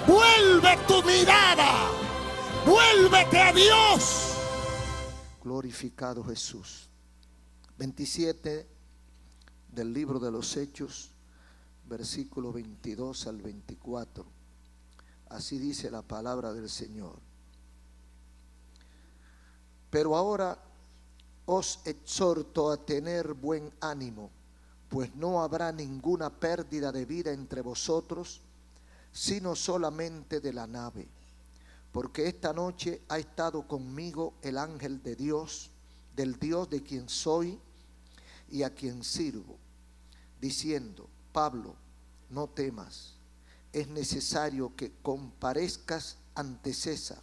Vuelve tu mirada, vuélvete a Dios. Glorificado Jesús. 27 del libro de los Hechos, versículo 22 al 24. Así dice la palabra del Señor. Pero ahora os exhorto a tener buen ánimo, pues no habrá ninguna pérdida de vida entre vosotros, sino solamente de la nave. Porque esta noche ha estado conmigo el ángel de Dios, del Dios de quien soy y a quien sirvo, diciendo: Pablo, no temas, es necesario que comparezcas ante César.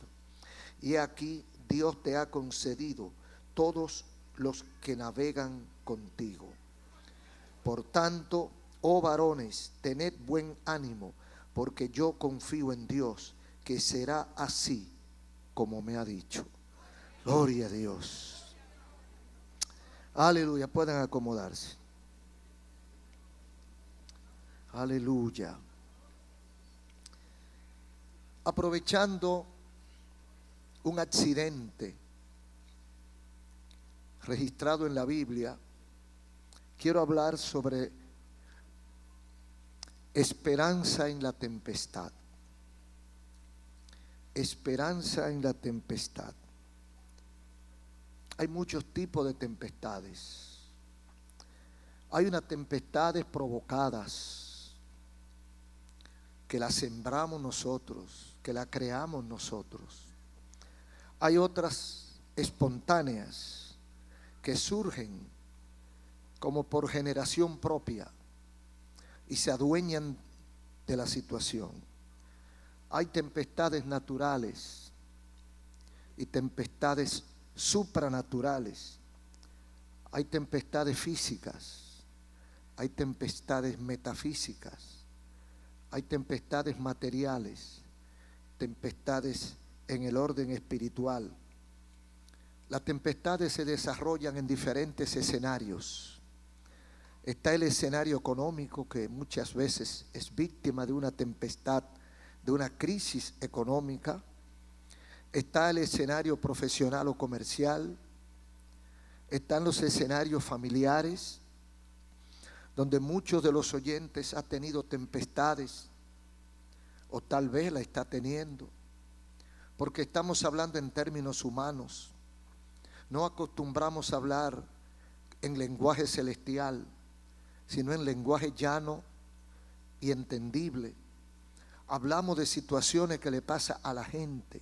Y aquí Dios te ha concedido todos los que navegan contigo. Por tanto, oh varones, tened buen ánimo, porque yo confío en Dios, que será así como me ha dicho. Gloria a Dios. Aleluya. Pueden acomodarse. Aleluya. Aprovechando un accidente registrado en la Biblia, quiero hablar sobre esperanza en la tempestad. Esperanza en la tempestad. Hay muchos tipos de tempestades. Hay unas tempestades provocadas, que las sembramos nosotros, que las creamos nosotros. Hay otras espontáneas que surgen como por generación propia y se adueñan de la situación. Hay tempestades naturales y tempestades supranaturales. Hay tempestades físicas, hay tempestades metafísicas, hay tempestades materiales, tempestades en el orden espiritual. Las tempestades se desarrollan en diferentes escenarios. Está el escenario económico, que muchas veces es víctima de una tempestad, de una crisis económica. Está el escenario profesional o comercial. Están los escenarios familiares, donde muchos de los oyentes han tenido tempestades, o tal vez la está teniendo, porque estamos hablando en términos humanos. No acostumbramos a hablar en lenguaje celestial, sino en lenguaje llano y entendible. Hablamos de situaciones que le pasa a la gente.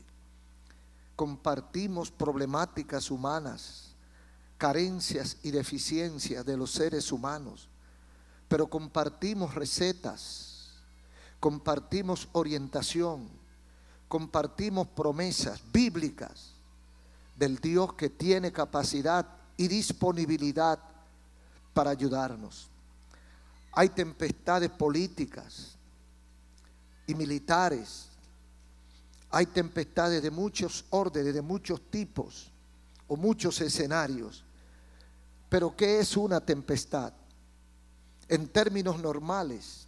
Compartimos problemáticas humanas, carencias y deficiencias de los seres humanos, pero compartimos recetas, compartimos orientación, compartimos promesas bíblicas del Dios que tiene capacidad y disponibilidad para ayudarnos. Hay tempestades políticas y militares. Hay tempestades de muchos órdenes, de muchos tipos o muchos escenarios. Pero ¿qué es una tempestad? En términos normales,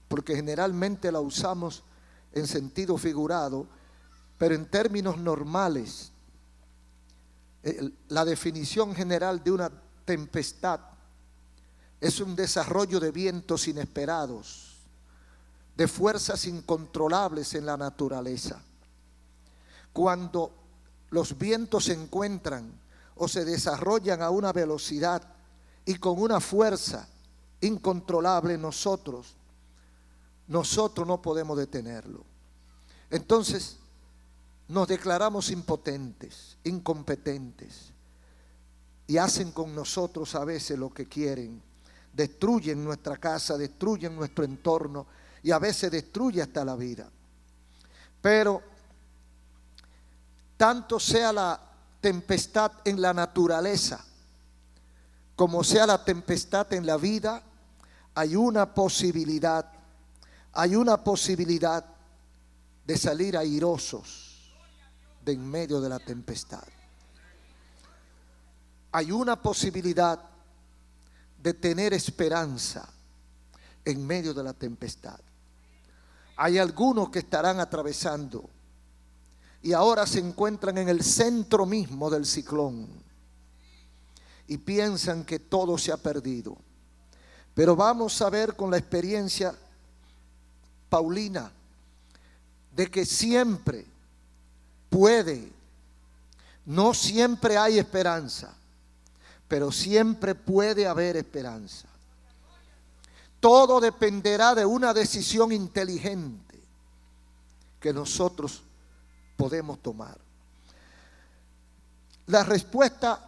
porque generalmente la usamos en sentido figurado, pero en términos normales, la definición general de una tempestad es un desarrollo de vientos inesperados, de fuerzas incontrolables en la naturaleza. Cuando los vientos se encuentran o se desarrollan a una velocidad y con una fuerza incontrolable, nosotros no podemos detenerlo. Entonces nos declaramos impotentes, incompetentes, y hacen con nosotros a veces lo que quieren. Destruyen nuestra casa, destruyen nuestro entorno y a veces destruye hasta la vida. Pero tanto sea la tempestad en la naturaleza como sea la tempestad en la vida, hay una posibilidad de salir airosos de en medio de la tempestad. Hay una posibilidad de tener esperanza en medio de la tempestad. Hay algunos que estarán atravesando y ahora se encuentran en el centro mismo del ciclón y piensan que todo se ha perdido. Pero vamos a ver con la experiencia paulina de que siempre puede, no siempre hay esperanza, pero siempre puede haber esperanza. Todo dependerá de una decisión inteligente que nosotros podemos tomar. La respuesta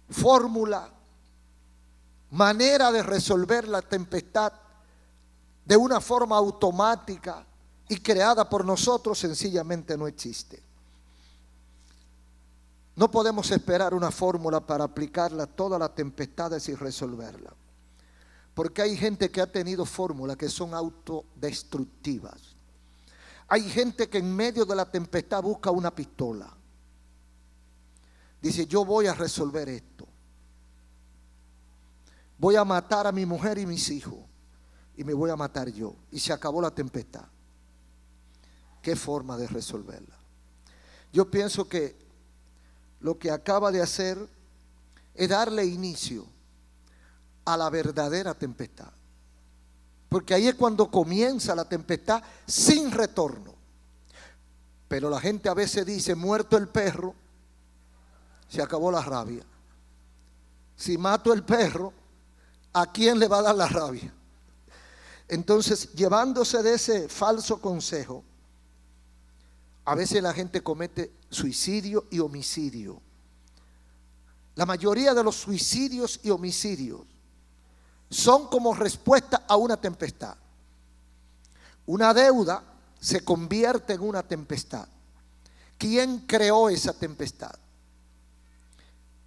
fórmula, manera de resolver la tempestad de una forma automática y creada por nosotros sencillamente no existe. No podemos esperar una fórmula para aplicarla a todas las tempestades y resolverla. Porque hay gente que ha tenido fórmulas que son autodestructivas. Hay gente que en medio de la tempestad busca una pistola. Dice, yo voy a resolver esto. Voy a matar a mi mujer y mis hijos. Y me voy a matar yo. Y se acabó la tempestad. ¿Qué forma de resolverla? Yo pienso que lo que acaba de hacer es darle inicio a la verdadera tempestad. Porque ahí es cuando comienza la tempestad sin retorno. Pero la gente a veces dice, muerto el perro, se acabó la rabia. Si mato el perro, ¿a quién le va a dar la rabia? Entonces, llevándose de ese falso consejo, a veces la gente comete suicidio y homicidio. La mayoría de los suicidios y homicidios son como respuesta a una tempestad. Una deuda se convierte en una tempestad. ¿Quién creó esa tempestad?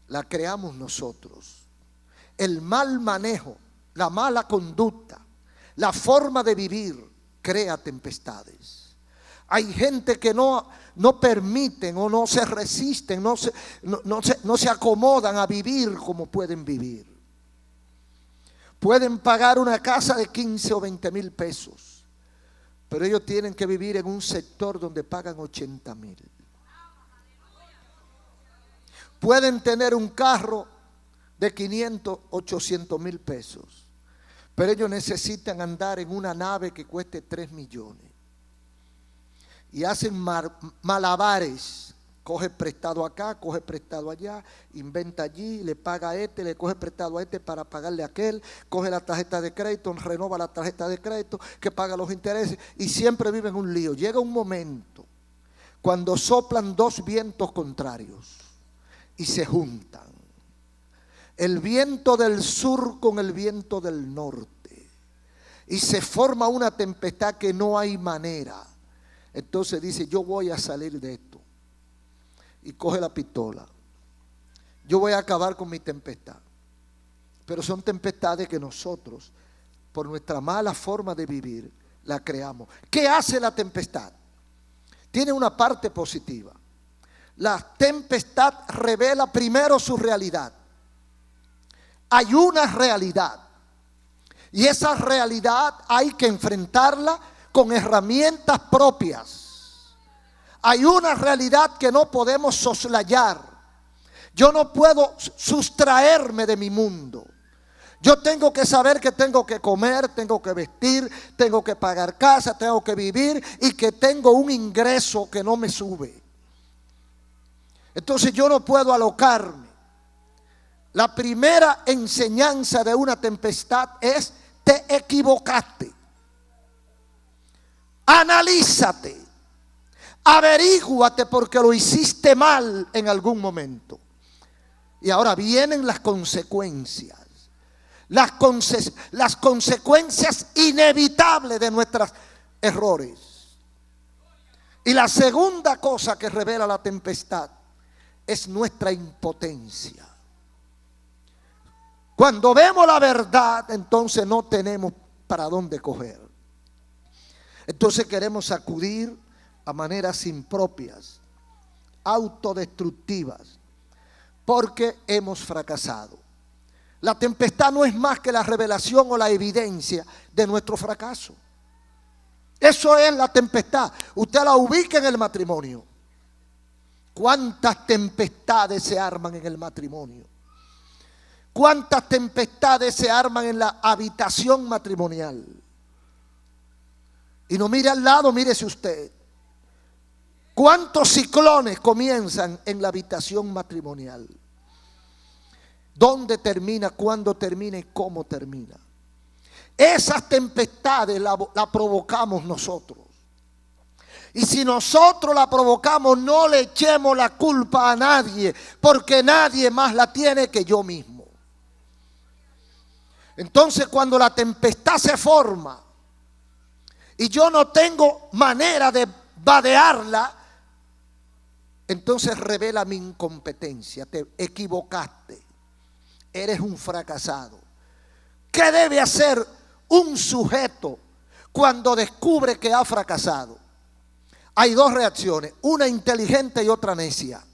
La creamos nosotros. El mal manejo, la mala conducta, la forma de vivir crea tempestades. Hay gente que no permiten o no se resisten, no se acomodan a vivir como pueden vivir. Pueden pagar una casa de 15 o 20 mil pesos, pero ellos tienen que vivir en un sector donde pagan 80,000. Pueden tener un carro de 500, 800 mil pesos, pero ellos necesitan andar en una nave que cueste 3 millones. Y hacen malabares. Coge prestado acá, coge prestado allá, inventa allí, le paga a este, le coge prestado a este para pagarle a aquel, coge la tarjeta de crédito, renova la tarjeta de crédito, que paga los intereses y siempre vive en un lío. Llega un momento cuando soplan dos vientos contrarios y se juntan. El viento del sur con el viento del norte. Y se forma una tempestad que no hay manera. Entonces dice, yo voy a salir de esto. Y coge la pistola. Yo voy a acabar con mi tempestad. Pero son tempestades que nosotros, por nuestra mala forma de vivir, la creamos. ¿Qué hace la tempestad? Tiene una parte positiva. La tempestad revela primero su realidad. Hay una realidad. Y esa realidad hay que enfrentarla con herramientas propias. Hay una realidad que no podemos soslayar. Yo no puedo sustraerme de mi mundo. Yo tengo que saber que tengo que comer, tengo que vestir, tengo que pagar casa, tengo que vivir y que tengo un ingreso que no me sube. Entonces yo no puedo alocarme. La primera enseñanza de una tempestad es: te equivocaste. Analízate. Averíguate porque lo hiciste mal en algún momento. Y ahora vienen las consecuencias. Las consecuencias inevitables de nuestros errores. Y la segunda cosa que revela la tempestad es nuestra impotencia. Cuando vemos la verdad, entonces no tenemos para dónde coger. Entonces queremos acudir a maneras impropias, autodestructivas, porque hemos fracasado. La tempestad no es más que la revelación o la evidencia de nuestro fracaso. Eso es la tempestad. Usted la ubica en el matrimonio. ¿Cuántas tempestades se arman en el matrimonio? ¿Cuántas tempestades se arman en la habitación matrimonial? Y no mire al lado, mírese usted. ¿Cuántos ciclones comienzan en la habitación matrimonial? ¿Dónde termina, cuándo termina y cómo termina? Esas tempestades la provocamos nosotros. Y si nosotros la provocamos, no le echemos la culpa a nadie, porque nadie más la tiene que yo mismo. Entonces, cuando la tempestad se forma y yo no tengo manera de vadearla, entonces revela mi incompetencia. Te equivocaste. Eres un fracasado. ¿Qué debe hacer un sujeto cuando descubre que ha fracasado? Hay dos reacciones, una inteligente y otra necia.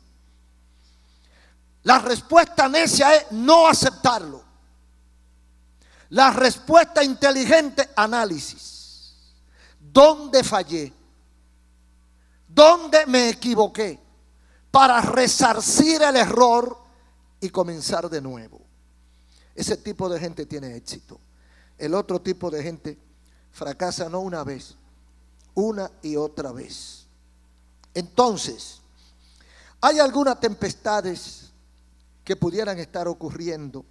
La respuesta necia es no aceptarlo. La respuesta inteligente, análisis. ¿Dónde fallé? ¿Dónde me equivoqué? Para resarcir el error y comenzar de nuevo. Ese tipo de gente tiene éxito. El otro tipo de gente fracasa no una vez, una y otra vez. Entonces, hay algunas tempestades que pudieran estar ocurriendo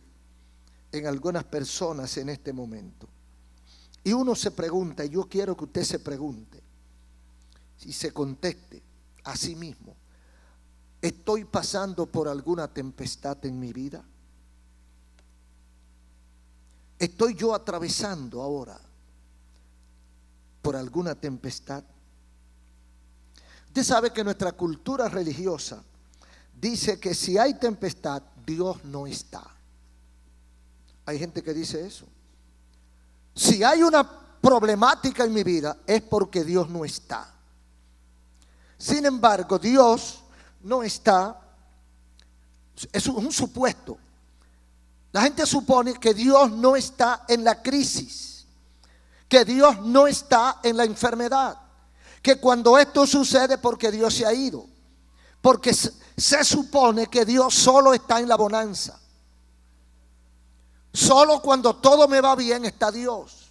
en algunas personas en este momento. Y uno se pregunta, y yo quiero que usted se pregunte, y se conteste a sí mismo: ¿estoy pasando por alguna tempestad en mi vida? ¿Estoy yo atravesando ahora por alguna tempestad? Usted sabe que nuestra cultura religiosa dice que si hay tempestad, Dios no está. Hay gente que dice eso. Si hay una problemática en mi vida, es porque Dios no está. Sin embargo, Dios no está. Es un supuesto. La gente supone que Dios no está en la crisis, que Dios no está en la enfermedad, que cuando esto sucede porque Dios se ha ido, porque se supone que Dios solo está en la bonanza. Solo cuando todo me va bien está Dios.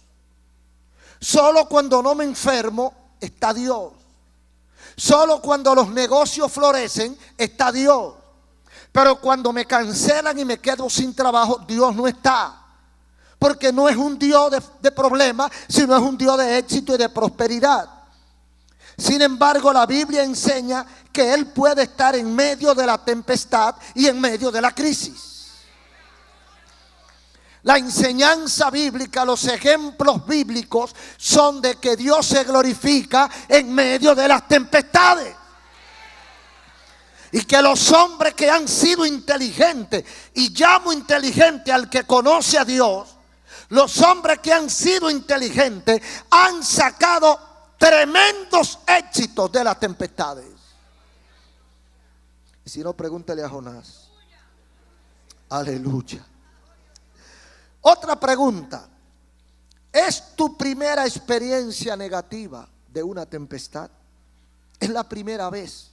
Solo cuando no me enfermo está Dios. Solo cuando los negocios florecen está Dios. Pero cuando me cancelan y me quedo sin trabajo, Dios no está. Porque no es un Dios de problemas, sino es un Dios de éxito y de prosperidad. Sin embargo, la Biblia enseña que Él puede estar en medio de la tempestad y en medio de la crisis. La enseñanza bíblica, los ejemplos bíblicos son de que Dios se glorifica en medio de las tempestades. Y que los hombres que han sido inteligentes, y llamo inteligente al que conoce a Dios, los hombres que han sido inteligentes han sacado tremendos éxitos de las tempestades. Y si no, pregúntale a Jonás. Aleluya. Otra pregunta: ¿es tu primera experiencia negativa de una tempestad? ¿Es la primera vez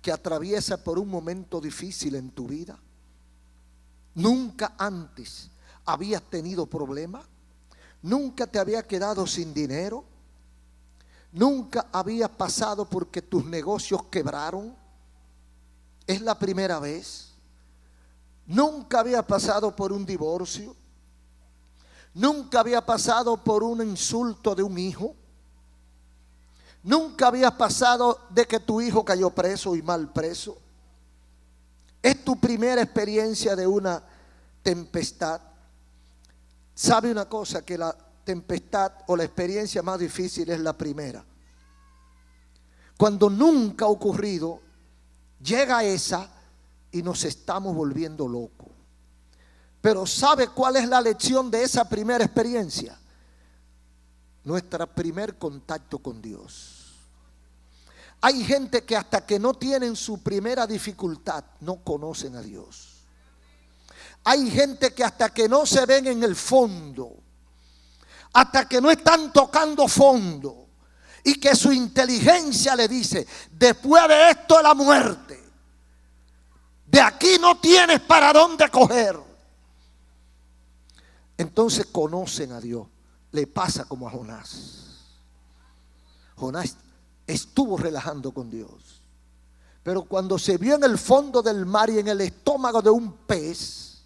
que atraviesa por un momento difícil en tu vida? ¿Nunca antes habías tenido problemas? ¿Nunca te había quedado sin dinero? ¿Nunca habías pasado porque tus negocios quebraron? ¿Es la primera vez? ¿Nunca había pasado por un divorcio? ¿Nunca había pasado por un insulto de un hijo? ¿Nunca habías pasado de que tu hijo cayó preso y mal preso? ¿Es tu primera experiencia de una tempestad? ¿Sabe una cosa? Que la tempestad o la experiencia más difícil es la primera. Cuando nunca ha ocurrido, llega esa y nos estamos volviendo locos. Pero ¿sabe cuál es la lección de esa primera experiencia? Nuestro primer contacto con Dios. Hay gente que hasta que no tienen su primera dificultad no conocen a Dios. Hay gente que hasta que no se ven en el fondo, hasta que no están tocando fondo, y que su inteligencia le dice, después de esto es la muerte. De aquí no tienes para dónde coger. Entonces conocen a Dios. Le pasa como a Jonás. Jonás estuvo relajando con Dios. Pero cuando se vio en el fondo del mar y en el estómago de un pez,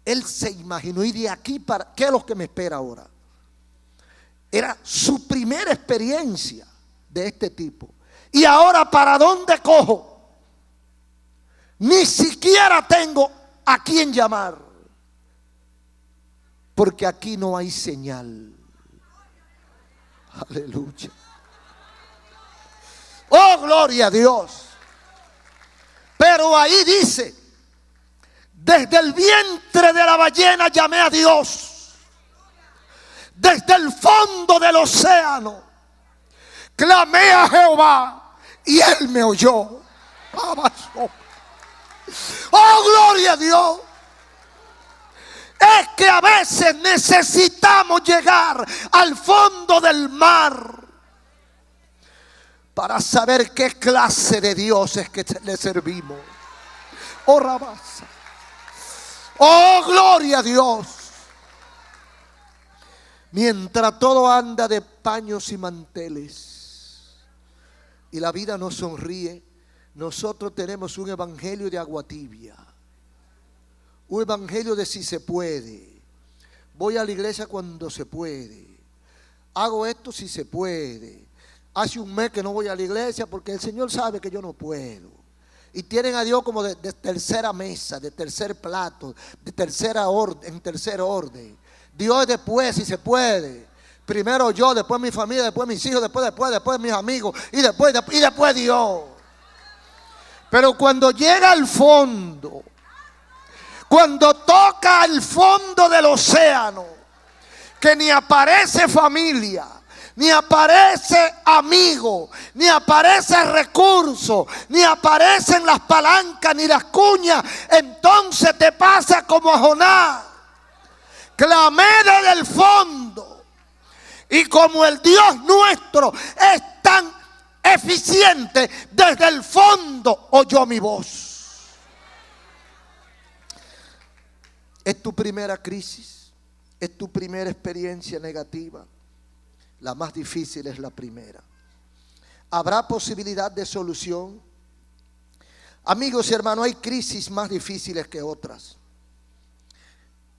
él se imaginó, y de aquí para, ¿qué es lo que me espera ahora? Era su primera experiencia de este tipo. Y ahora, ¿para dónde cojo? Ni siquiera tengo a quién llamar, porque aquí no hay señal. Aleluya. Oh, gloria a Dios. Pero ahí dice, desde el vientre de la ballena llamé a Dios. Desde el fondo del océano clamé a Jehová y Él me oyó. Oh, gloria a Dios. Es que a veces necesitamos llegar al fondo del mar para saber qué clase de Dios es que le servimos. Oh, rabaza. Oh, gloria a Dios. Mientras todo anda de paños y manteles y la vida nos sonríe, nosotros tenemos un evangelio de agua tibia, un evangelio de si se puede. Voy a la iglesia cuando se puede, hago esto si se puede. Hace un mes que no voy a la iglesia porque el Señor sabe que yo no puedo. Y tienen a Dios como de tercera mesa, de tercer plato, de tercera orden, en tercer orden. Dios es después si se puede. Primero yo, después mi familia, después mis hijos, después mis amigos y después Dios. Pero cuando llega al fondo, cuando toca el fondo del océano, que ni aparece familia, ni aparece amigo, ni aparece recurso, ni aparecen las palancas, ni las cuñas, entonces te pasa como a Jonás. Clamé desde el fondo, y como el Dios nuestro es tan eficiente, desde el fondo oyó mi voz. Es tu primera crisis, es tu primera experiencia negativa. La más difícil es la primera. ¿Habrá posibilidad de solución? Amigos y hermanos, hay crisis más difíciles que otras.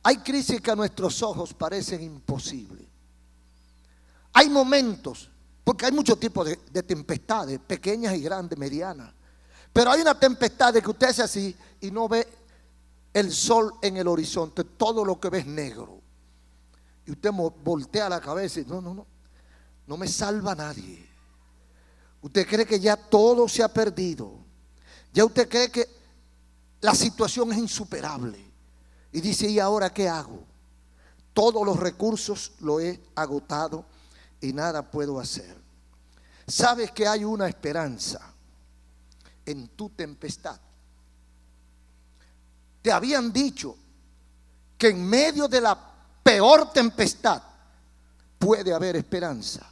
Hay crisis que a nuestros ojos parecen imposibles. Hay momentos, porque hay muchos tipos de tempestades, pequeñas y grandes, medianas. Pero hay una tempestad de que usted hace así y no ve el sol en el horizonte, todo lo que ve es negro. Y usted voltea la cabeza y no me salva nadie. Usted cree que ya todo se ha perdido. Ya usted cree que la situación es insuperable. Y dice, ¿y ahora qué hago? Todos los recursos los he agotado y nada puedo hacer. ¿Sabes que hay una esperanza en tu tempestad? Te habían dicho que en medio de la peor tempestad puede haber esperanza.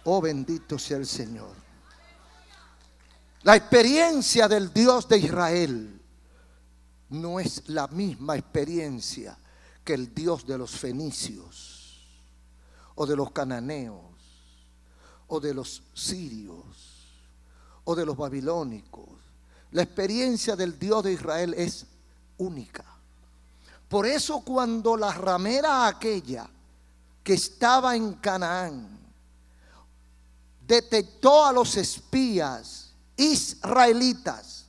Oh, bendito sea el Señor. La experiencia del Dios de Israel no es la misma experiencia que el Dios de los fenicios, o de los cananeos, o de los sirios, o de los babilónicos. La experiencia del Dios de Israel es única. Por eso cuando la ramera aquella que estaba en Canaán detectó a los espías israelitas,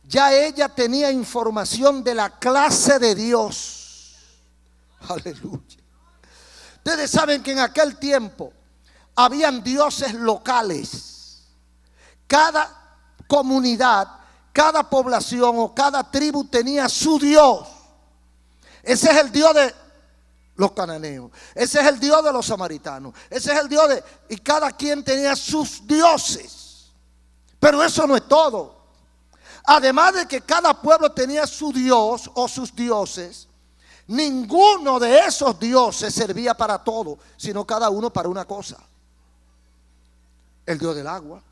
ya ella tenía información de la clase de Dios. Aleluya. Ustedes saben que en aquel tiempo habían dioses locales. Cada comunidad, cada población o cada tribu tenía su Dios. Ese es el Dios de los cananeos, ese es el Dios de los samaritanos, ese es el Dios de... Y cada quien tenía sus dioses. Pero eso no es todo. Además de que cada pueblo tenía su dios o sus dioses, ninguno de esos dioses servía para todo, sino cada uno para una cosa. El dios del agua,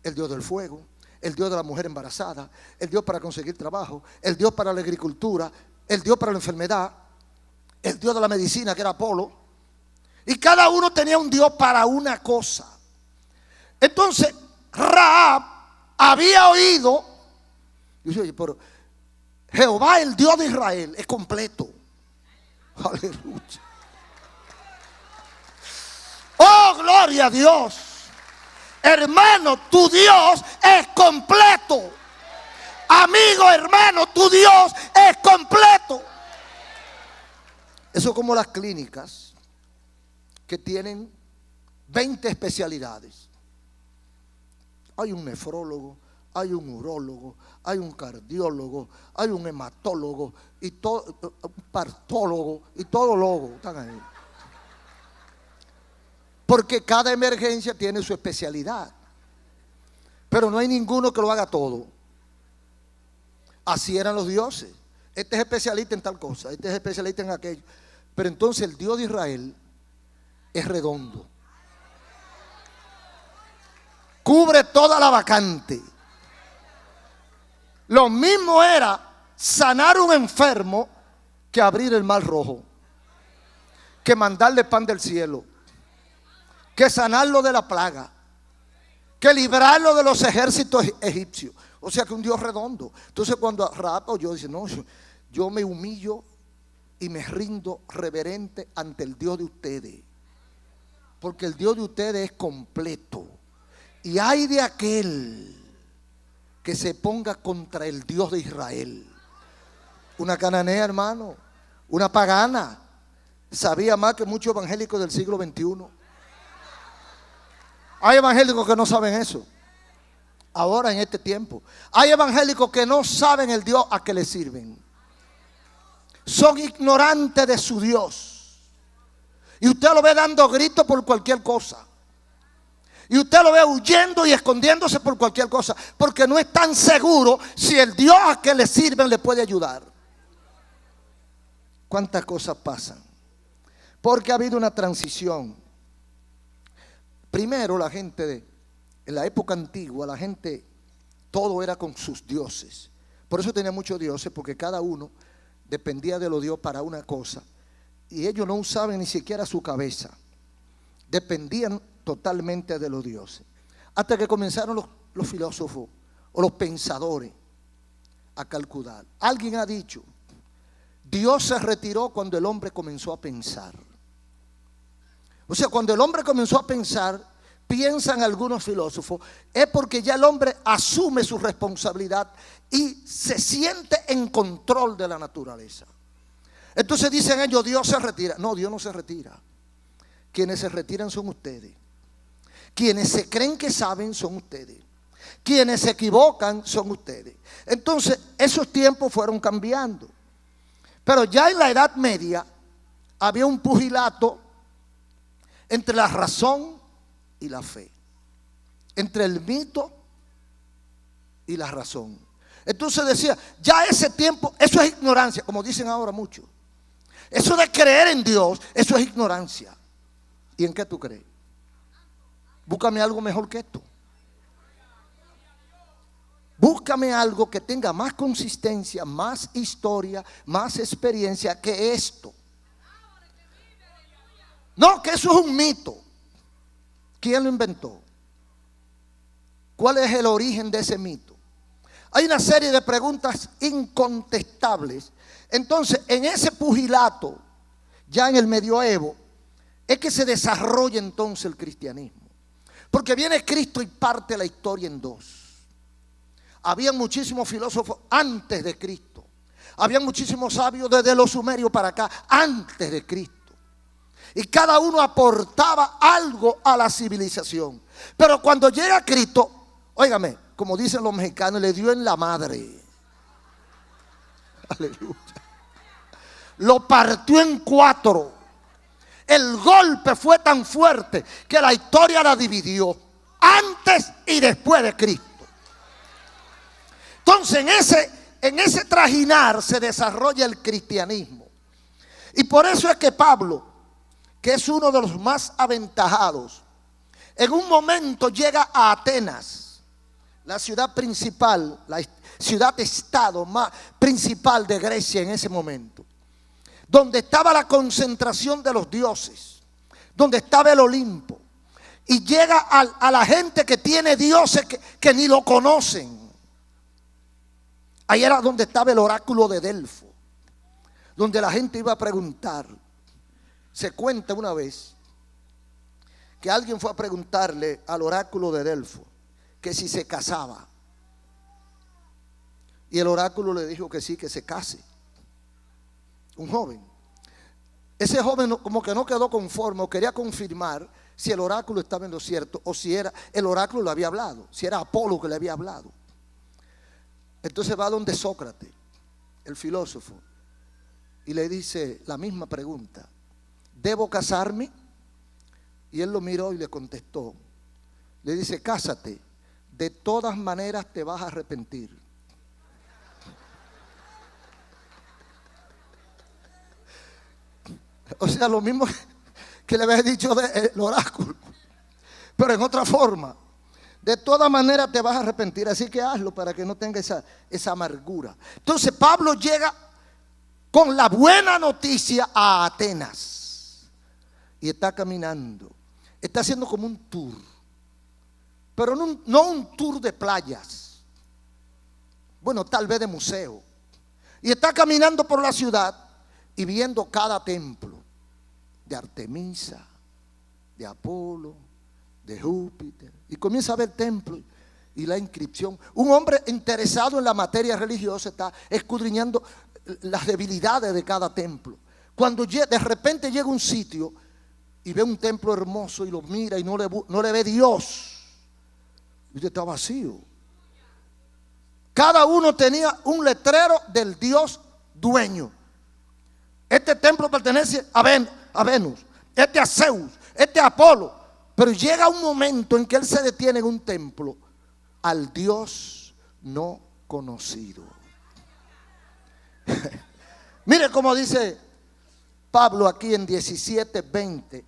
el dios del fuego, el dios de la mujer embarazada, el dios para conseguir trabajo, el dios para la agricultura, el dios para la enfermedad, el dios de la medicina que era Apolo. Y cada uno tenía un dios para una cosa. Entonces Rahab había oído, dice, oye, pero Jehová, el Dios de Israel, es completo. Aleluya. Oh, gloria a Dios. Hermano, tu Dios es completo. Amigo, hermano, tu Dios es completo. Eso es como las clínicas que tienen 20 especialidades. Hay un nefrólogo, hay un urólogo, hay un cardiólogo, hay un hematólogo y todo, un partólogo y todo logo están ahí. Porque cada emergencia tiene su especialidad. Pero no hay ninguno que lo haga todo. Así eran los dioses. Este es especialista en tal cosa, este es especialista en aquello. Pero entonces el Dios de Israel es redondo. Cubre toda la vacante. Lo mismo era sanar un enfermo que abrir el mar rojo, que mandarle pan del cielo, que sanarlo de la plaga, que librarlo de los ejércitos egipcios. O sea que un Dios redondo. Entonces cuando Rahab oyó, dice, no, yo me humillo y me rindo reverente ante el Dios de ustedes, porque el Dios de ustedes es completo. Y hay de aquel que se ponga contra el Dios de Israel. Una cananea, hermano, una pagana, sabía más que muchos evangélicos del siglo XXI. Hay evangélicos que no saben eso. Ahora en este tiempo hay evangélicos que no saben el Dios a que le sirven. Son ignorantes de su Dios. Y usted lo ve dando gritos por cualquier cosa. Y usted lo ve huyendo y escondiéndose por cualquier cosa, porque no es tan seguro si el Dios a que le sirven le puede ayudar. ¿Cuántas cosas pasan? Porque ha habido una transición. Primero la gente en la época antigua, la gente, todo era con sus dioses. Por eso tenía muchos dioses, porque cada uno dependía de los dioses para una cosa. Y ellos no usaban ni siquiera su cabeza. Dependían totalmente de los dioses. Hasta que comenzaron los filósofos o los pensadores a calcular. Alguien ha dicho, Dios se retiró cuando el hombre comenzó a pensar. O sea, cuando el hombre comenzó a pensar, piensan algunos filósofos, es porque ya el hombre asume su responsabilidad y se siente en control de la naturaleza. Entonces dicen ellos, Dios se retira. No, Dios no se retira. Quienes se retiran son ustedes. Quienes se creen que saben son ustedes. Quienes se equivocan son ustedes. Entonces esos tiempos fueron cambiando. Pero ya en la Edad Media había un pugilato entre la razón y la fe, entre el mito y la razón. Entonces decía, ya ese tiempo, eso es ignorancia, como dicen ahora muchos. Eso de creer en Dios, eso es ignorancia. ¿Y en qué tú crees? Búscame algo mejor que esto. Búscame algo que tenga más consistencia, más historia, más experiencia que esto. No, que eso es un mito. ¿Quién lo inventó? ¿Cuál es el origen de ese mito? Hay una serie de preguntas incontestables. Entonces, en ese pugilato, ya en el medioevo, es que se desarrolla entonces el cristianismo. Porque viene Cristo y parte la historia en dos. Había muchísimos filósofos antes de Cristo. Había muchísimos sabios desde los sumerios para acá, antes de Cristo. Y cada uno aportaba algo a la civilización. Pero cuando llega Cristo, óigame, como dicen los mexicanos, le dio en la madre. Aleluya. Lo partió en cuatro. El golpe fue tan fuerte que la historia la dividió antes y después de Cristo. Entonces en ese trajinar se desarrolla el cristianismo. Y por eso es que Pablo, que es uno de los más aventajados, en un momento llega a Atenas, la ciudad principal, la ciudad-estado más principal de Grecia en ese momento, donde estaba la concentración de los dioses, donde estaba el Olimpo, y llega a la gente que tiene dioses que ni lo conocen. Ahí era donde estaba el oráculo de Delfo, donde la gente iba a preguntar. Se cuenta una vez que alguien fue a preguntarle al oráculo de Delfo que si se casaba, y el oráculo le dijo que sí, que se case. Un joven. Ese joven como que no quedó conforme o quería confirmar si el oráculo estaba en lo cierto o si era el oráculo le había hablado, si era Apolo que le había hablado. Entonces va donde Sócrates, el filósofo, y le dice la misma pregunta: ¿debo casarme? Y él lo miró y le contestó, le dice: cásate, de todas maneras te vas a arrepentir. O sea, lo mismo que le había dicho el oráculo, pero en otra forma. De todas maneras te vas a arrepentir, así que hazlo para que no tenga esa amargura. Entonces Pablo llega con la buena noticia a Atenas y está caminando, está haciendo como un tour, pero no un tour de playas, bueno, tal vez de museo, y está caminando por la ciudad y viendo cada templo de Artemisa, de Apolo, de Júpiter, y comienza a ver templos y la inscripción. Un hombre interesado en la materia religiosa está escudriñando las debilidades de cada templo. Cuando de repente llega a un sitio y ve un templo hermoso y lo mira y no le ve Dios, y usted está vacío. Cada uno tenía un letrero del Dios dueño. Este templo pertenece a Venus, este a Zeus, este a Apolo. Pero llega un momento en que él se detiene en un templo al Dios no conocido. Mire cómo dice Pablo aquí en 17:20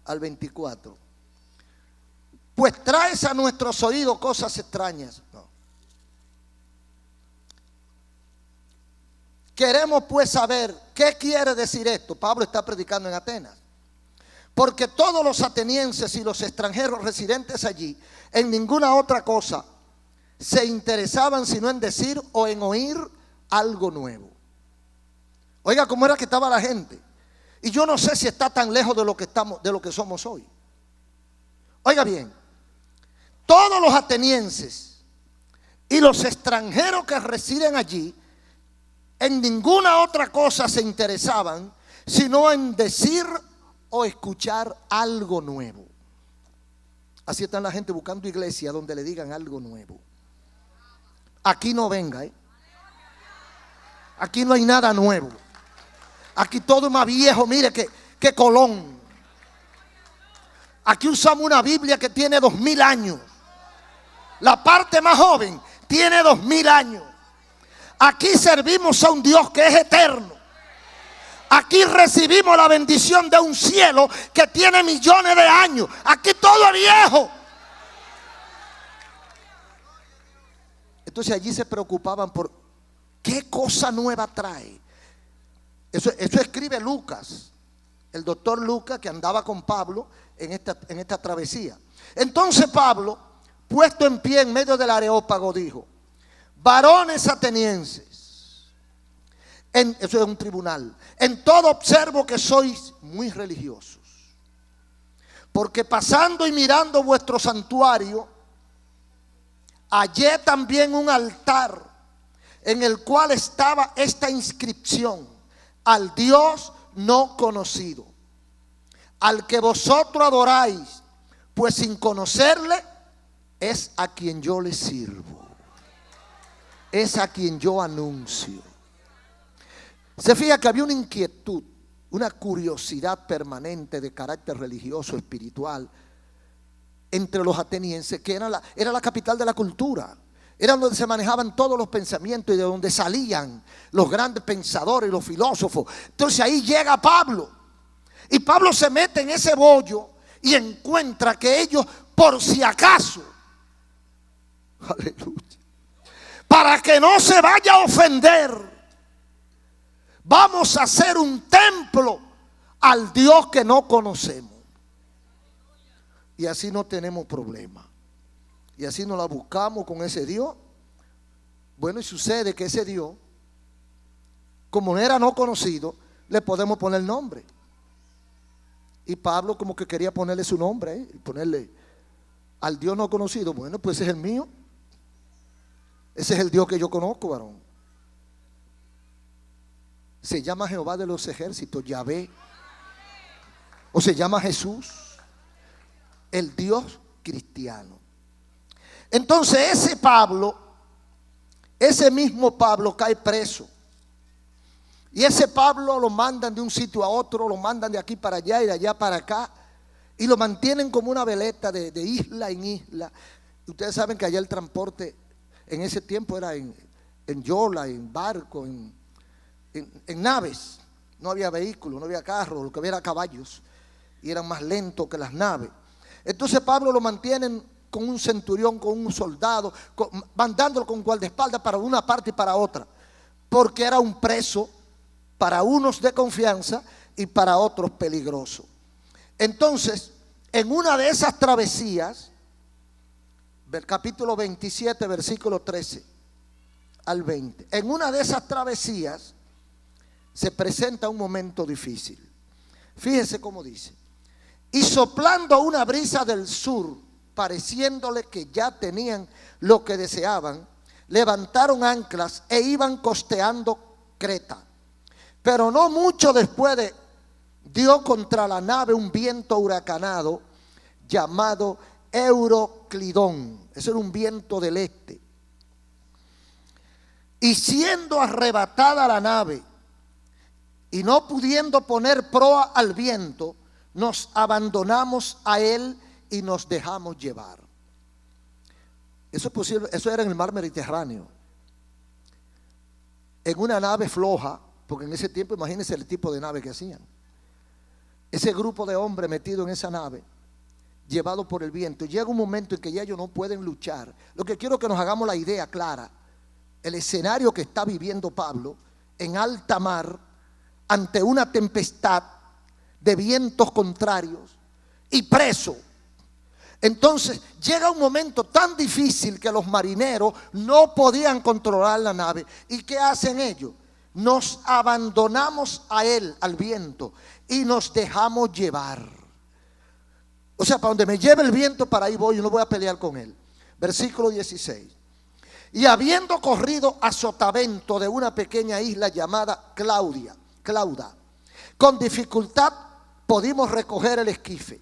al 24. Pues traes a nuestros oídos cosas extrañas. No. Queremos pues saber qué quiere decir esto. Pablo está predicando en Atenas. Porque todos los atenienses y los extranjeros residentes allí, en ninguna otra cosa se interesaban sino en decir o en oír algo nuevo. Oiga, cómo era que estaba la gente. Y yo no sé si está tan lejos de lo que somos hoy. Oiga bien, todos los atenienses y los extranjeros que residen allí, en ninguna otra cosa se interesaban sino en decir o escuchar algo nuevo. Así está la gente buscando iglesia donde le digan algo nuevo. Aquí no venga, Aquí no hay nada nuevo. Aquí todo es más viejo, mire que Colón. Aquí usamos una Biblia que tiene 2000 años. La parte más joven tiene 2000 años. Aquí servimos a un Dios que es eterno. Aquí recibimos la bendición de un cielo que tiene millones de años. Aquí todo es viejo. Entonces allí se preocupaban por qué cosa nueva trae. Eso escribe Lucas, el doctor Lucas, que andaba con Pablo en esta travesía. Entonces Pablo, puesto en pie en medio del Areópago, dijo: varones atenienses, eso es un tribunal, en todo observo que sois muy religiosos, porque pasando y mirando vuestro santuario, hallé también un altar en el cual estaba esta inscripción: al Dios no conocido, al que vosotros adoráis, pues sin conocerle es a quien yo le sirvo, es a quien yo anuncio. Se fija que había una inquietud, una curiosidad permanente de carácter religioso, espiritual, entre los atenienses, que era la capital de la cultura. Era donde se manejaban todos los pensamientos y de donde salían los grandes pensadores y los filósofos. Entonces ahí llega Pablo. Y Pablo se mete en ese bollo y encuentra que ellos, por si acaso, aleluya, para que no se vaya a ofender, vamos a hacer un templo al Dios que no conocemos. Y así no tenemos problema. Y así nos la buscamos con ese Dios. Bueno, y sucede que ese Dios, como era no conocido, le podemos poner nombre. Y Pablo como que quería ponerle su nombre, y ponerle al Dios no conocido. Bueno, pues ese es el mío. Ese es el Dios que yo conozco, varón. Se llama Jehová de los ejércitos, Yahvé. O se llama Jesús, el Dios cristiano. Entonces ese Pablo, ese mismo Pablo cae preso. Y ese Pablo lo mandan de un sitio a otro, lo mandan de aquí para allá y de allá para acá. Y lo mantienen como una veleta de isla en isla. Ustedes saben que allá el transporte en ese tiempo era en yola, en barco, en naves. No había vehículos, no había carros, lo que había era caballos. Y eran más lentos que las naves. Entonces Pablo lo mantienen con un centurión, con un soldado, mandándolo con guardaespaldas para una parte y para otra, porque era un preso para unos de confianza y para otros peligroso. Entonces, en una de esas travesías, del capítulo 27, versículo 13 al 20, en una de esas travesías se presenta un momento difícil. Fíjese cómo dice: y soplando una brisa del sur, pareciéndole que ya tenían lo que deseaban, levantaron anclas e iban costeando Creta. Pero no mucho después dio contra la nave un viento huracanado llamado Euroclidón. Eso era un viento del este. Y siendo arrebatada la nave y no pudiendo poner proa al viento, nos abandonamos a él y nos dejamos llevar. Eso es posible, eso era en el mar Mediterráneo, en una nave floja, porque en ese tiempo imagínense el tipo de nave que hacían. Ese grupo de hombres metido en esa nave, llevado por el viento. Llega un momento en que ya ellos no pueden luchar. Lo que quiero es que nos hagamos la idea clara: el escenario que está viviendo Pablo en alta mar, ante una tempestad de vientos contrarios y preso. Entonces llega un momento tan difícil que los marineros no podían controlar la nave. ¿Y qué hacen ellos? Nos abandonamos a él, al viento, y nos dejamos llevar. O sea, para donde me lleve el viento, para ahí voy, yo no voy a pelear con él. Versículo 16. Y habiendo corrido a sotavento de una pequeña isla llamada Clauda, con dificultad pudimos recoger el esquife.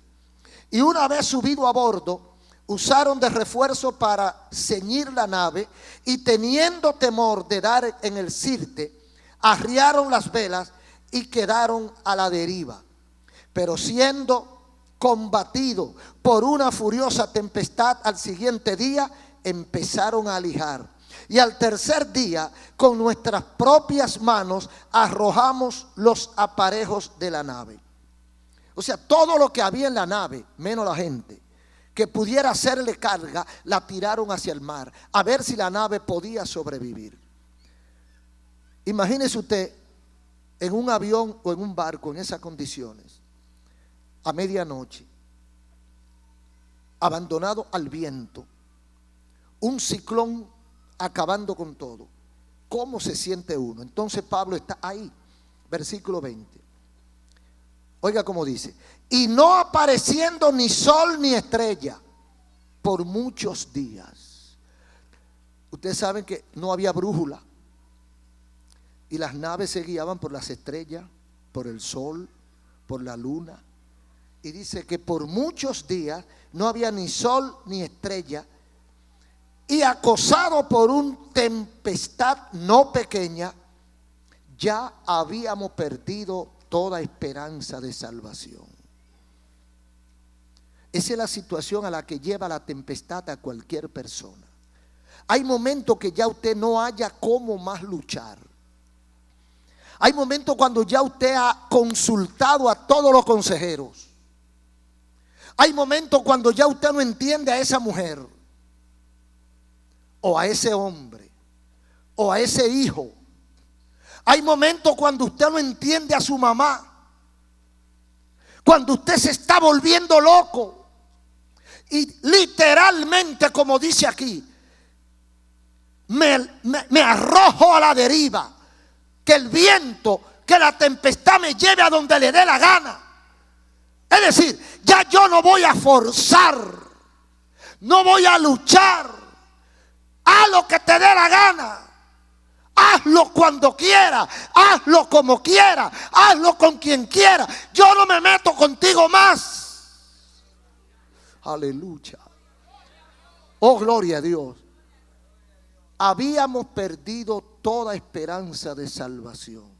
Y una vez subido a bordo, usaron de refuerzo para ceñir la nave, y teniendo temor de dar en el sirte, arriaron las velas y quedaron a la deriva. Pero siendo combatido por una furiosa tempestad, al siguiente día empezaron a alijar. Y al tercer día, con nuestras propias manos, arrojamos los aparejos de la nave. O sea, todo lo que había en la nave, menos la gente que pudiera hacerle carga, la tiraron hacia el mar, a ver si la nave podía sobrevivir. Imagínese usted en un avión o en un barco en esas condiciones, a medianoche, abandonado al viento, un ciclón acabando con todo. ¿Cómo se siente uno? Entonces Pablo está ahí, versículo 20. Oiga cómo dice: y no apareciendo ni sol ni estrella por muchos días. Ustedes saben que no había brújula, y las naves se guiaban por las estrellas, por el sol, por la luna. Y dice que por muchos días no había ni sol ni estrella, y acosado por una tempestad no pequeña, ya habíamos perdido toda esperanza de salvación. Esa es la situación a la que lleva la tempestad a cualquier persona. Hay momentos que ya usted no haya cómo más luchar. Hay momentos cuando ya usted ha consultado a todos los consejeros. Hay momentos cuando ya usted no entiende a esa mujer, o a ese hombre, o a ese hijo. Hay momentos cuando usted no entiende a su mamá. Cuando usted se está volviendo loco. Y literalmente, como dice aquí, me arrojo a la deriva. Que el viento, que la tempestad me lleve a donde le dé la gana. Es decir, ya yo no voy a forzar, no voy a luchar. Haz lo que te dé la gana. Hazlo cuando quiera, hazlo como quiera, hazlo con quien quiera. Yo no me meto contigo más. Aleluya. Oh, gloria a Dios. Habíamos perdido toda esperanza de salvación.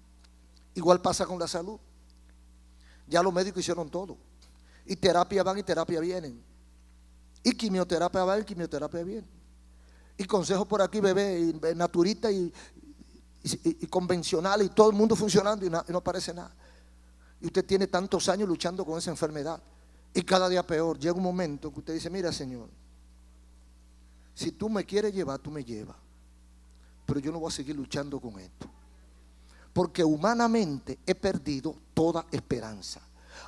Igual pasa con la salud. Ya los médicos hicieron todo. Y terapia van y terapia vienen. Y quimioterapia va y quimioterapia viene. Y consejos por aquí, bebé, y naturita y convencional, y todo el mundo funcionando y no aparece nada. Y usted tiene tantos años luchando con esa enfermedad y cada día peor. Llega un momento que usted dice: mira, Señor, si tú me quieres llevar, tú me llevas, pero yo no voy a seguir luchando con esto, porque humanamente he perdido toda esperanza.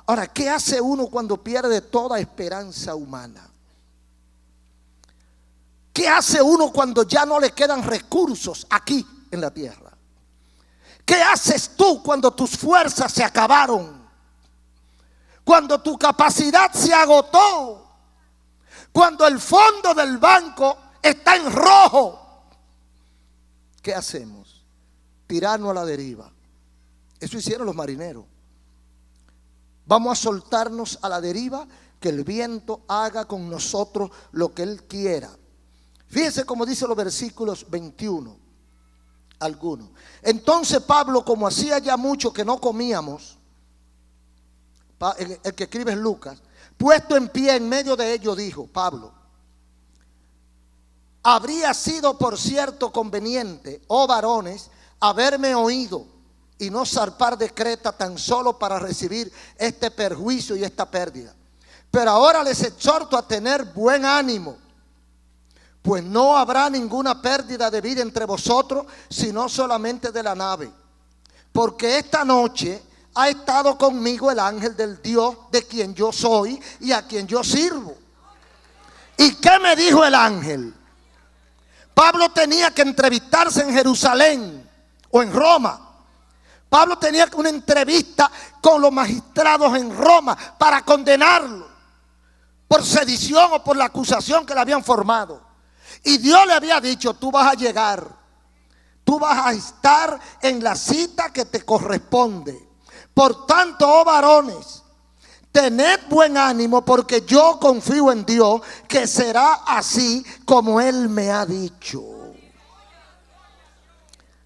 Ahora, ¿qué hace uno cuando pierde toda esperanza humana? ¿Qué hace uno cuando ya no le quedan recursos aquí en la tierra? ¿Qué haces tú cuando tus fuerzas se acabaron? Cuando tu capacidad se agotó. Cuando el fondo del banco está en rojo. ¿Qué hacemos? Tirarnos a la deriva. Eso hicieron los marineros. Vamos a soltarnos a la deriva, que el viento haga con nosotros lo que él quiera. Fíjense cómo dice los versículos 21. Algunos. Entonces Pablo, como hacía ya mucho que no comíamos, el que escribe es Lucas, puesto en pie en medio de ellos, dijo: Pablo, habría sido por cierto conveniente, oh varones, haberme oído y no zarpar de Creta tan solo para recibir este perjuicio y esta pérdida. Pero ahora les exhorto a tener buen ánimo, pues no habrá ninguna pérdida de vida entre vosotros, sino solamente de la nave. Porque esta noche ha estado conmigo el ángel del Dios de quien yo soy y a quien yo sirvo. ¿Y qué me dijo el ángel? Pablo tenía que entrevistarse en Jerusalén o en Roma. Pablo tenía una entrevista con los magistrados en Roma para condenarlo por sedición o por la acusación que le habían formado. Y Dios le había dicho: tú vas a llegar, tú vas a estar en la cita que te corresponde. Por tanto, oh varones, tened buen ánimo, porque yo confío en Dios que será así como Él me ha dicho.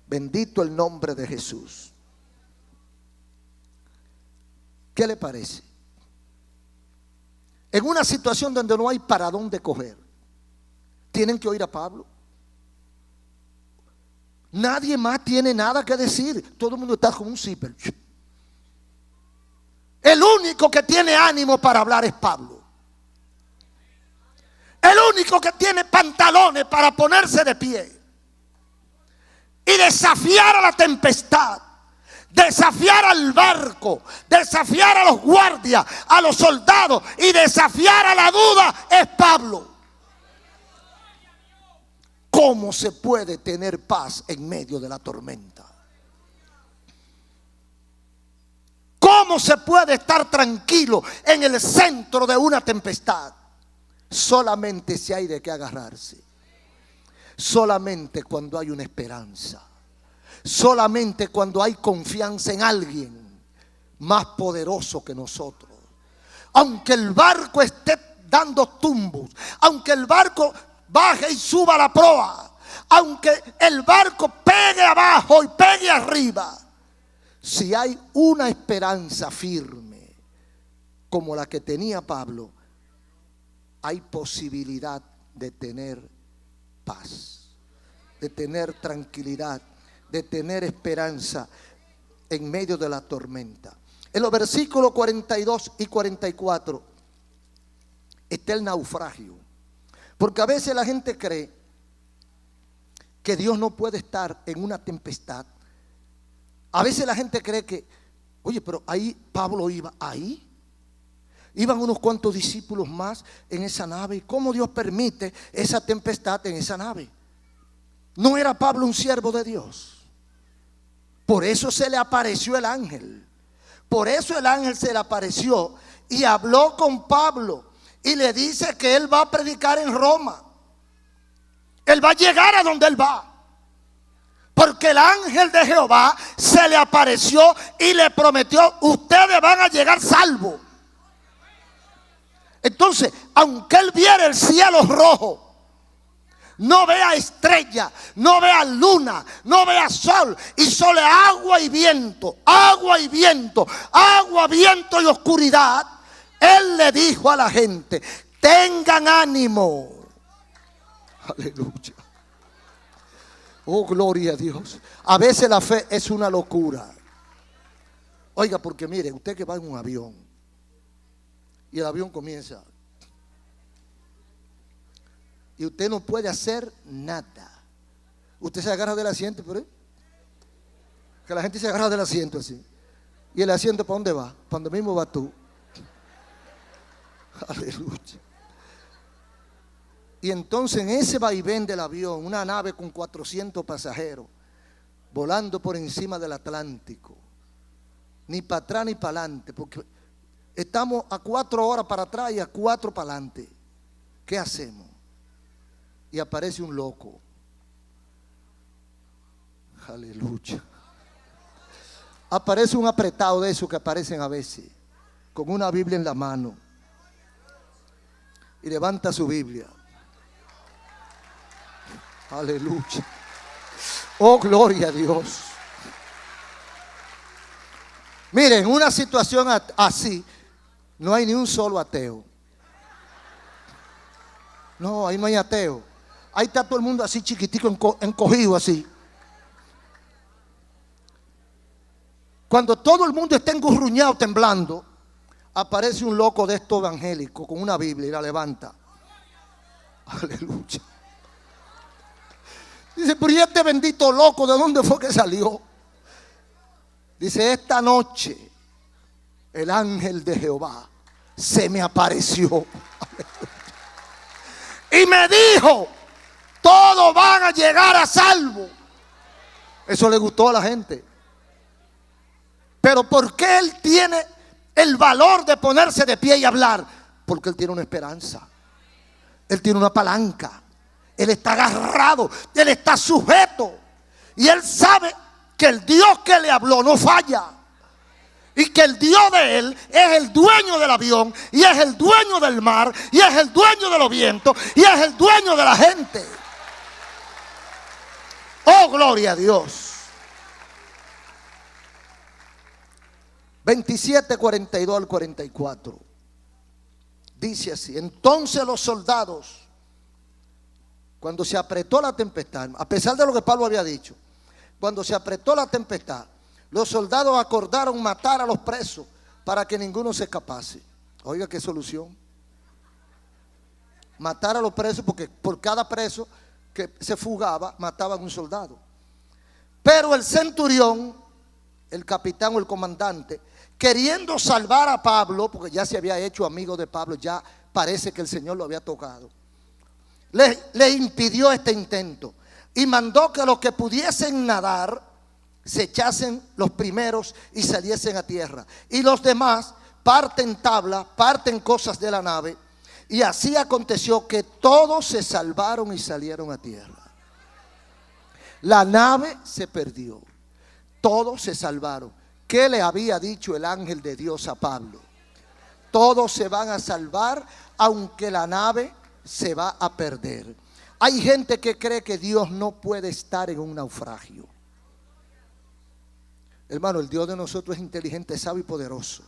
Bendito el nombre de Jesús. ¿Qué le parece? En una situación donde no hay para dónde coger, tienen que oír a Pablo. Nadie más tiene nada que decir. Todo el mundo está como un zipper. El único que tiene ánimo para hablar es Pablo. El único que tiene pantalones para ponerse de pie y desafiar a la tempestad, desafiar al barco, desafiar a los guardias, a los soldados y desafiar a la duda es Pablo. ¿Cómo se puede tener paz en medio de la tormenta? ¿Cómo se puede estar tranquilo en el centro de una tempestad? Solamente si hay de qué agarrarse. Solamente cuando hay una esperanza. Solamente cuando hay confianza en alguien más poderoso que nosotros. Aunque el barco esté dando tumbos, aunque el barco baje y suba la proa, aunque el barco pegue abajo y pegue arriba, si hay una esperanza firme como la que tenía Pablo, hay posibilidad de tener paz, de tener tranquilidad, de tener esperanza en medio de la tormenta. En los versículos 42 y 44 está el naufragio. Porque a veces la gente cree que Dios no puede estar en una tempestad. A veces la gente cree que, oye, pero ahí Pablo iba ahí. Iban unos cuantos discípulos más en esa nave. ¿Y cómo Dios permite esa tempestad en esa nave? ¿No era Pablo un siervo de Dios? Por eso se le apareció el ángel. Por eso el ángel se le apareció y habló con Pablo y le dice que él va a predicar en Roma. Él va a llegar a donde él va. Porque el ángel de Jehová se le apareció y le prometió: ustedes van a llegar salvos. Entonces, aunque él viera el cielo rojo, no vea estrella, no vea luna, no vea sol, y solo agua y viento, agua y viento, agua, viento y oscuridad, él le dijo a la gente: tengan ánimo. Aleluya. Oh, gloria a Dios. A veces la fe es una locura. Oiga, porque mire, usted que va en un avión y el avión comienza y usted no puede hacer nada. Usted se agarra del asiento, pero que la gente se agarra del asiento así. ¿Y el asiento para dónde va? Para donde mismo va tú. Aleluya. Y entonces en ese vaivén del avión, una nave con 400 pasajeros volando por encima del Atlántico, ni para atrás ni para adelante, porque estamos a 4 horas para atrás y a 4 para adelante. ¿Qué hacemos? Y aparece un loco. Aleluya. Aparece un apretado de esos que aparecen a veces, con una Biblia en la mano, y levanta su Biblia. Aleluya. Oh, gloria a Dios. Miren, en una situación así no hay ni un solo ateo. No, ahí no hay ateo. Ahí está todo el mundo así chiquitico, encogido así. Cuando todo el mundo está engurruñado, temblando, aparece un loco de estos evangélicos con una Biblia y la levanta. Aleluya. Dice: pero ¿y este bendito loco de dónde fue que salió? Dice: esta noche el ángel de Jehová se me apareció y me dijo: todos van a llegar a salvo. Eso le gustó a la gente. Pero ¿por qué él tiene el valor de ponerse de pie y hablar? Porque él tiene una esperanza. Él tiene una palanca. Él está agarrado, él está sujeto. Y él sabe que el Dios que le habló no falla. Y que el Dios de él es el dueño del avión, y es el dueño del mar, y es el dueño de los vientos, y es el dueño de la gente. Oh, gloria a Dios. 27, 42 al 44. Dice así: entonces los soldados, cuando se apretó la tempestad, a pesar de lo que Pablo había dicho, cuando se apretó la tempestad, los soldados acordaron matar a los presos para que ninguno se escapase. Oiga, qué solución. Matar a los presos, porque por cada preso que se fugaba, mataban un soldado. Pero el centurión, el capitán o el comandante, queriendo salvar a Pablo, porque ya se había hecho amigo de Pablo, ya parece que el Señor lo había tocado, le impidió este intento y mandó que los que pudiesen nadar se echasen los primeros y saliesen a tierra, y los demás parten tabla, parten cosas de la nave. Y así aconteció que todos se salvaron y salieron a tierra. La nave se perdió, todos se salvaron. ¿Qué le había dicho el ángel de Dios a Pablo? Todos se van a salvar, aunque la nave se va a perder. Hay gente que cree que Dios no puede estar en un naufragio. Hermano, el Dios de nosotros es inteligente, sabio y poderoso.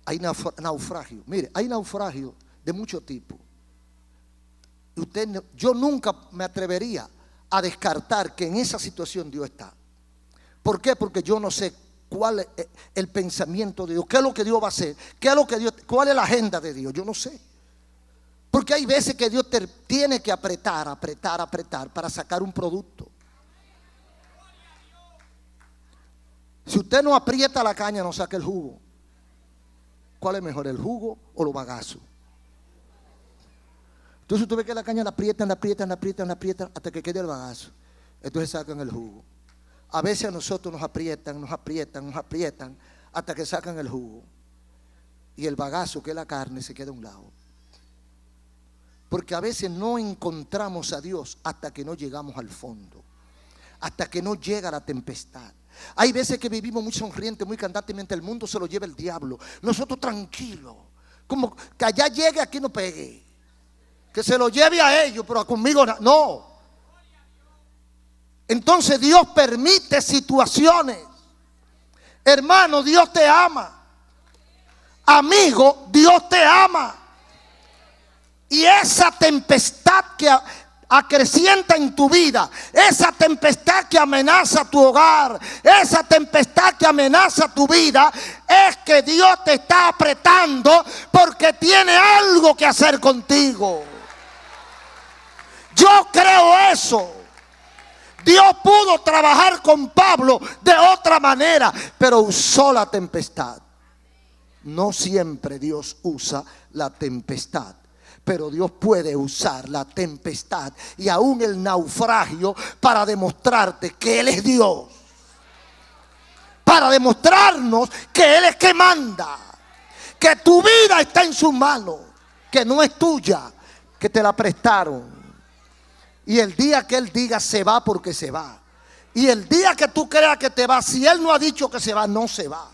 Hay naufragio. Mire, hay naufragio de mucho tipo. yo nunca me atrevería a descartar que en esa situación Dios está. ¿Por qué? Porque yo no sé cuál es el pensamiento de Dios, qué es lo que Dios va a hacer, cuál es la agenda de Dios. Yo no sé. Porque hay veces que Dios te tiene que apretar para sacar un producto. Si usted no aprieta la caña, no saca el jugo. ¿Cuál es mejor, el jugo o los bagazos? Entonces usted ve que la caña la aprietan hasta que quede el bagazo. Entonces sacan el jugo. A veces a nosotros nos aprietan hasta que sacan el jugo. Y el bagazo, que es la carne, se queda a un lado. Porque a veces no encontramos a Dios hasta que no llegamos al fondo, hasta que no llega la tempestad. Hay veces que vivimos muy sonrientes, muy cantantemente, el mundo se lo lleva el diablo. Nosotros tranquilos, como que allá llegue, aquí no pegue. Que se lo lleve a ellos, pero conmigo no. Entonces Dios permite situaciones. Hermano, Dios te ama. Amigo, Dios te ama. Y esa tempestad que acrecienta en tu vida, esa tempestad que amenaza tu hogar, esa tempestad que amenaza tu vida, es que Dios te está apretando porque tiene algo que hacer contigo. Yo creo eso. Dios pudo trabajar con Pablo de otra manera, pero usó la tempestad. No siempre Dios usa la tempestad, pero Dios puede usar la tempestad y aún el naufragio para demostrarte que Él es Dios. Para demostrarnos que Él es que manda, que tu vida está en sus manos, que no es tuya, que te la prestaron. Y el día que Él diga se va, porque se va. Y el día que tú creas que te va, si Él no ha dicho que se va, no se va.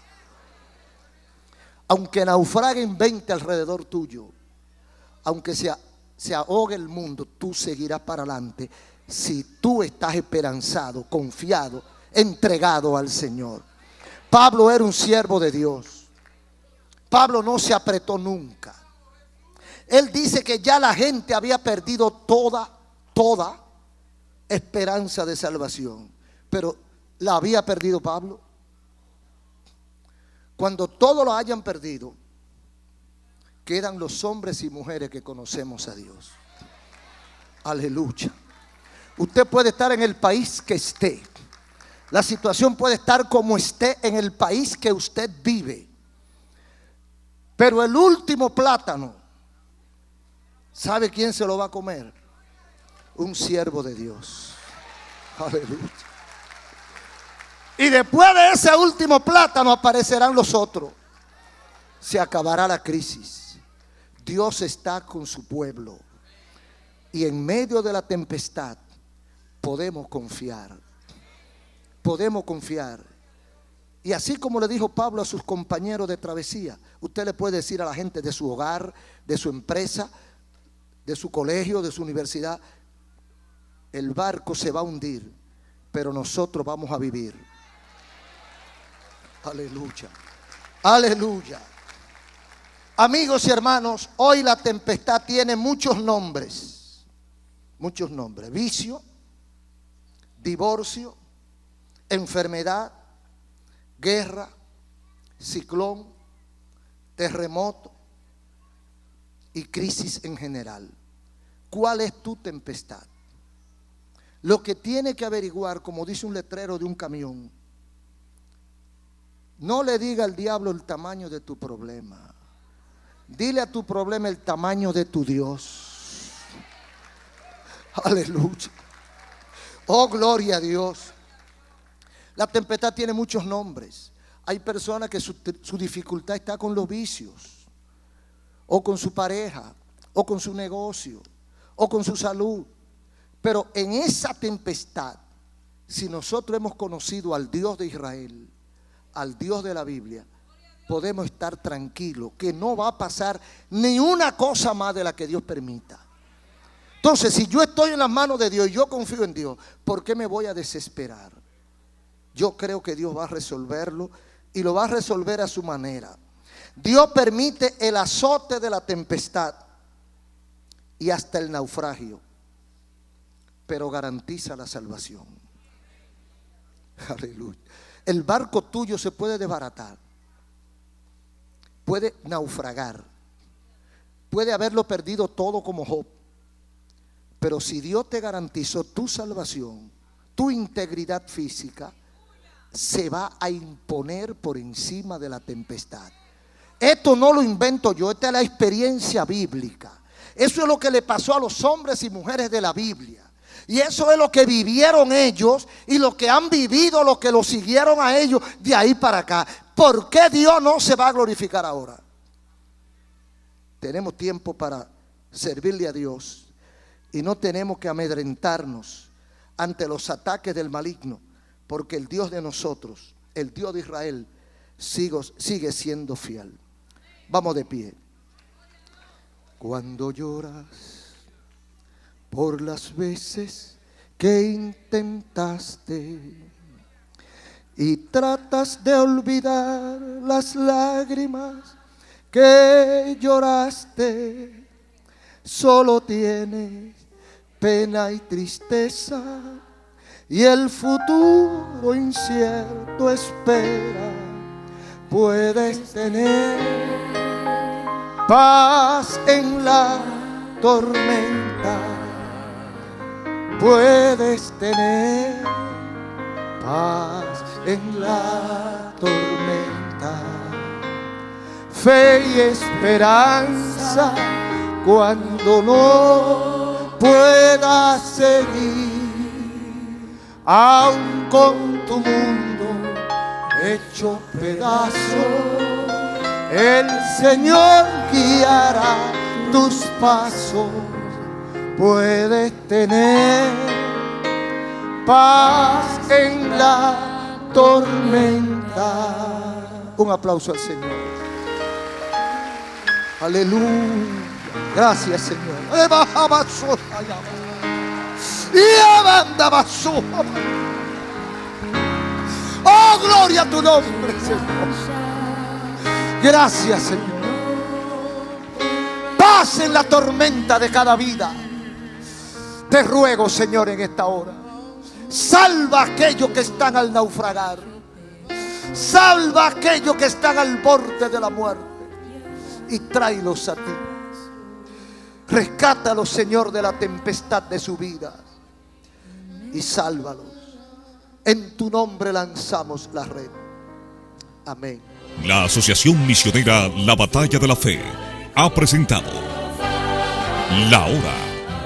Aunque naufraguen 20 alrededor tuyo, aunque se ahogue el mundo, tú seguirás para adelante si tú estás esperanzado, confiado, entregado al Señor. Pablo era un siervo de Dios. Pablo no se apretó nunca. Él dice que ya la gente había perdido toda esperanza de salvación. Pero ¿la había perdido Pablo? Cuando todos lo hayan perdido, quedan los hombres y mujeres que conocemos a Dios. Aleluya. Usted puede estar en el país que esté. La situación puede estar como esté en el país que usted vive. Pero el último plátano, ¿sabe quién se lo va a comer? Un siervo de Dios. Aleluya. Y después de ese último plátano aparecerán los otros. Se acabará la crisis. Dios está con su pueblo. Y en medio de la tempestad podemos confiar. Podemos confiar. Y así como le dijo Pablo a sus compañeros de travesía, usted le puede decir a la gente de su hogar, de su empresa, de su colegio, de su universidad: el barco se va a hundir, pero nosotros vamos a vivir. Aleluya. Aleluya. Amigos y hermanos, hoy la tempestad tiene muchos nombres. Muchos nombres. Vicio, divorcio, enfermedad, guerra, ciclón, terremoto y crisis en general. ¿Cuál es tu tempestad? Lo que tiene que averiguar, como dice un letrero de un camión: no le diga al diablo el tamaño de tu problema. Dile a tu problema el tamaño de tu Dios. Aleluya. Oh, gloria a Dios. La tempestad tiene muchos nombres. Hay personas que su dificultad está con los vicios, o con su pareja, o con su negocio, o con su salud. Pero en esa tempestad, si nosotros hemos conocido al Dios de Israel, al Dios de la Biblia, podemos estar tranquilos que no va a pasar ni una cosa más de la que Dios permita. Entonces, si yo estoy en las manos de Dios y yo confío en Dios, ¿por qué me voy a desesperar? Yo creo que Dios va a resolverlo, y lo va a resolver a su manera. Dios permite el azote de la tempestad y hasta el naufragio, pero garantiza la salvación. Aleluya. El barco tuyo se puede desbaratar, puede naufragar, puede haberlo perdido todo como Job, pero si Dios te garantizó tu salvación, tu integridad física se va a imponer por encima de la tempestad. Esto no lo invento yo, esta es la experiencia bíblica. Eso es lo que le pasó a los hombres y mujeres de la Biblia. Y eso es lo que vivieron ellos y lo que han vivido los que lo siguieron a ellos de ahí para acá. ¿Por qué Dios no se va a glorificar ahora? Tenemos tiempo para servirle a Dios y no tenemos que amedrentarnos ante los ataques del maligno, porque el Dios de nosotros, el Dios de Israel, sigue siendo fiel. Vamos de pie. Cuando lloras por las veces que intentaste y tratas de olvidar las lágrimas que lloraste, solo tienes pena y tristeza y el futuro incierto espera. Puedes tener paz en la tormenta, puedes tener paz en la tormenta, fe y esperanza cuando no puedas seguir, aun con tu mundo hecho pedazo, el Señor guiará tus pasos. Puedes tener paz en la tormenta. Un aplauso al Señor. Aleluya. Gracias, Señor. Oh, gloria a tu nombre, Señor. Gracias, Señor. Paz en la tormenta de cada vida. Te ruego, Señor, en esta hora, salva a aquellos que están al naufragar. Salva a aquellos que están al borde de la muerte y tráelos a ti. Rescátalos, Señor, de la tempestad de su vida y sálvalos. En tu nombre lanzamos la red. Amén. La Asociación Misionera La Batalla de la Fe ha presentado La Hora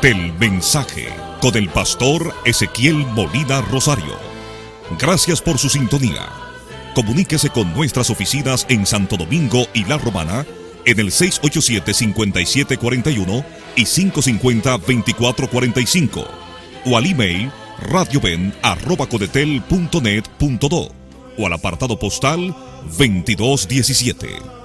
del Mensaje con el pastor Ezequiel Molina Rosario. Gracias por su sintonía. Comuníquese con nuestras oficinas en Santo Domingo y La Romana en el 687-5741 y 550-2445 o al email radioven@codetel.net.do o al apartado postal 2217.